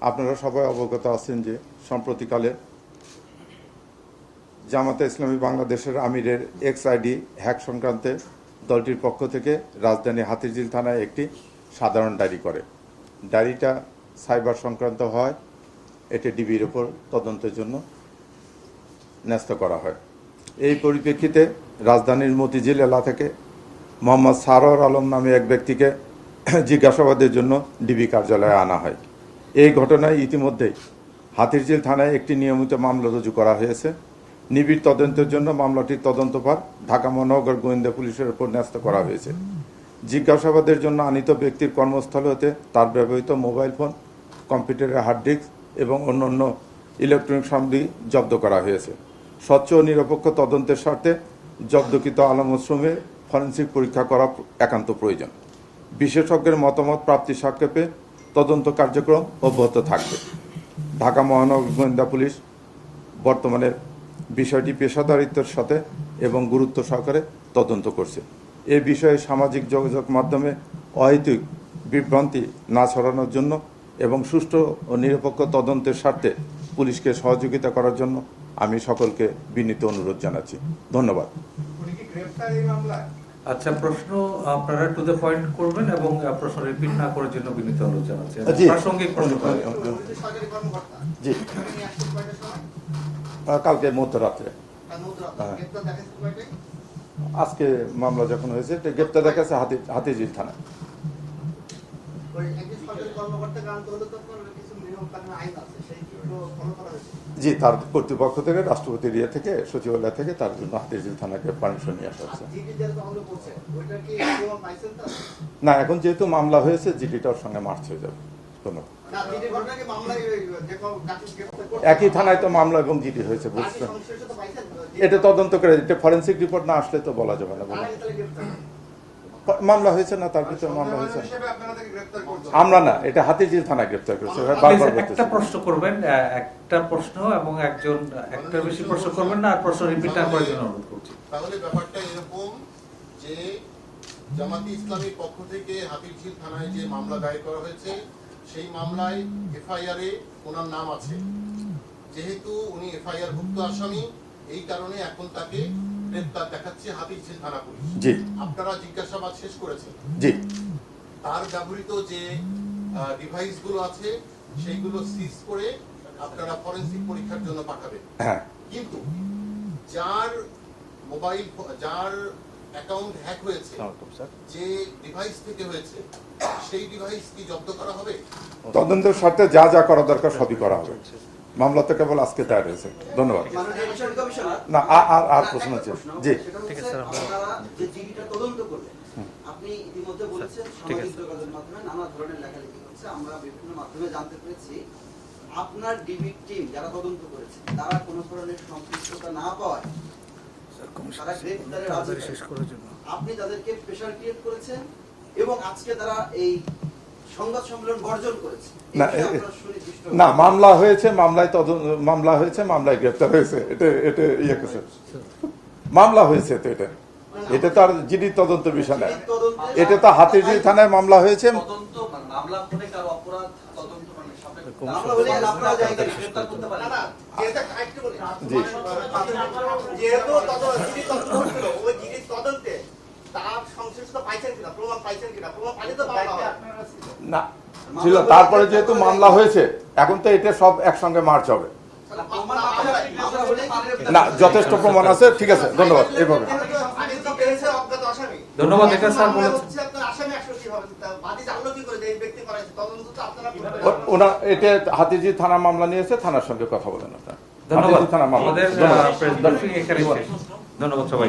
আপনারা সবাই অবগত আছেন যে সম্প্রতিকালে জামাতে ইসলামী বাংলাদেশের আমিরের এক্সআইডি হ্যাক সংক্রান্তে দলটির পক্ষ থেকে রাজধানী হাতিরঝিল থানায় একটি সাধারণ ডায়েরি করে। ডায়েরিটা সাইবার সংক্রান্ত হয়, এটি ডিবির ওপর তদন্তের জন্য ন্যস্ত করা হয়। এই পরিপ্রেক্ষিতে রাজধানীর মতিঝিল এলাকা থেকে মোহাম্মদ সারোয়ার আলম নামে এক ব্যক্তিকে জিজ্ঞাসাবাদের জন্য ডিবি কার্যালয়ে আনা হয়। এই ঘটনায় ইতিমধ্যেই হাতিরঝিল থানায় একটি নিয়মিত মামলা রুজু করা হয়েছে। নিবিড় তদন্তের জন্য মামলাটির তদন্তভার ঢাকা মহানগর গোয়েন্দা পুলিশের উপর ন্যস্ত করা হয়েছে। জিজ্ঞাসাবাদের জন্য আনিত ব্যক্তির কর্মস্থল হতে তার ব্যবহৃত মোবাইল ফোন, কম্পিউটারের হার্ড ডিস্ক এবং অন্যান্য ইলেকট্রনিক সামগ্রী জব্দ করা হয়েছে। স্বচ্ছ ও নিরপেক্ষ তদন্তের স্বার্থে জব্দকৃত আলামতসমূহের ফরেনসিক পরীক্ষা করা একান্ত প্রয়োজন। বিশেষজ্ঞের মতামত প্রাপ্তির সাপেক্ষে তদন্ত কার্যক্রম অব্যাহত থাকবে। ঢাকা মহানগর গোয়েন্দা পুলিশ বর্তমানে বিষয়টি পেশাদারিত্বের সাথে এবং গুরুত্ব সহকারে তদন্ত করছে। এ বিষয়ে সামাজিক যোগাযোগ মাধ্যমে অহেতুক বিভ্রান্তি না ছড়ানোর জন্য এবং সুষ্ঠু ও নিরপেক্ষ তদন্তের স্বার্থে পুলিশকে সহযোগিতা করার জন্য আমি সকলকে বিনীত অনুরোধ জানাচ্ছি। ধন্যবাদ। আচ্ছা, প্রশ্ন আপনারা টু দ্য পয়েন্ট করবেন এবং প্রশ্ন রিপিট না করার জন্য বিনীত অনুরোধ জানাচ্ছি। প্রাসঙ্গিক প্রশ্ন জি, কালকে মধ্যরাত্রে আজকে মামলা যখন হয়েছে গ্রেপ্তার দেখা গেছে হাতিরঝিল থানা। জি, তার কর্তৃপক্ষ থেকে রাষ্ট্রপতির ইয়ে থেকে সচিবালয় থেকে তার জন্য হাতিরঝিল থানাকে পারমিশন নিয়ে আসা হচ্ছে। না, এখন যেহেতু মামলা হয়েছে জিডিটার সঙ্গে মার্চ হয়ে যাবে। ধন্যবাদ। একই থানায় তো মামলা এবং জিডি হয়েছে, বুঝছেন? এটা তদন্ত করে, এটা ফরেনসিক রিপোর্ট না আসলে তো বলা যাবে না। মামলা হয়েছে না, তার ভিতরে মামলা হয়েছে। আমরা না, এটা হাতিরঝিল থানায় গ্রেপ্তার করেছে। একটা প্রশ্ন করবেন, একটা প্রশ্ন এবং একজন একটা বেশি প্রশ্ন করবেন না, আর প্রশ্ন রিপিট না করার জন্য অনুরোধ করছি। তাহলে ব্যাপারটা এরকম যে জামাতি ইসলামীর পক্ষ থেকে হাতিরঝিল থানায় যে মামলা দায়ের করা হয়েছে সেই মামলায় এফআইআর এ ওনার নাম আছে। যেহেতু উনি এফআইআর ভুক্ত আসামি, এই কারণে এখন তাকে গ্রেপ্তার দেখাচ্ছে হাতিরঝিল থানা পুলিশ। জি, আপনারা জিজ্ঞাসাবাদ শেষ করেছেন। জি, তার ব্যবহৃত যে ডিভাইস গুলো আছে সেইগুলো সিজ করে আপনারা ফরেনসিক পরীক্ষার জন্য পাঠাবেন। হ্যাঁ, কিন্তু যার মোবাইল, যার অ্যাকাউন্ট হ্যাক হয়েছে, যে ডিভাইস থেকে হয়েছে, সেই ডিভাইস কি জব্দ করা হবে? তদন্তের স্বার্থে যা যা করা দরকার সবই করা হবে। মামলা তো কেবল আজকে দায়ের হয়েছে। ধন্যবাদ। না, আর প্রশ্ন আছে? জি, ঠিক আছে। আপনারা যে জিডিটা তদন্ত করলেন, আপনি ইতিমধ্যে বলেছেন সামাজিক যোগাযোগের মাধ্যমে নানা ধরনের লেখালেখি হচ্ছে, আমরা বিভিন্ন মাধ্যমে জানতে পেরেছি আপনার ডিবি টিম যারা তদন্ত করেছে তারা কোনো ধরনের সম্পৃক্ততা না পাওয়ায় তারা গ্রেফতারের আদেশ শেষ করার জন্য আপনি তাদেরকে প্রেসার ক্রিয়েট করেছেন এবং আজকে তারা এই সংবাদ সম্মেলন বর্জন করেছে। না, মামলা হয়েছে, মামলা হয়েছে, মামলায় গ্রেপ্তার হয়েছে। এটা ইয়ে করছে, মামলা হয়েছে তো এটা তো আর জিডি তদন্তের বিষয় না। এটা তো হাতিরঝিল থানায় মামলা হয়েছে। না ছিল, তারপরে যেহেতু মামলা হয়েছে এখন তো এটা সব একসঙ্গে মার্চ হবে না। যথেষ্ট প্রমাণ আছে। ঠিক আছে, ধন্যবাদ। এইভাবে ধন্যবাদ। এটা স্যার বলেছেন ওনা, এটা হাতিরঝিল থানা মামলা নিয়েছে, থানার সঙ্গে কথা বলেন আপনারা। ধন্যবাদ। থানা মামলা। আমাদের প্রেস ব্রিফিং এখানে শেষ। ধন্যবাদ সবাই।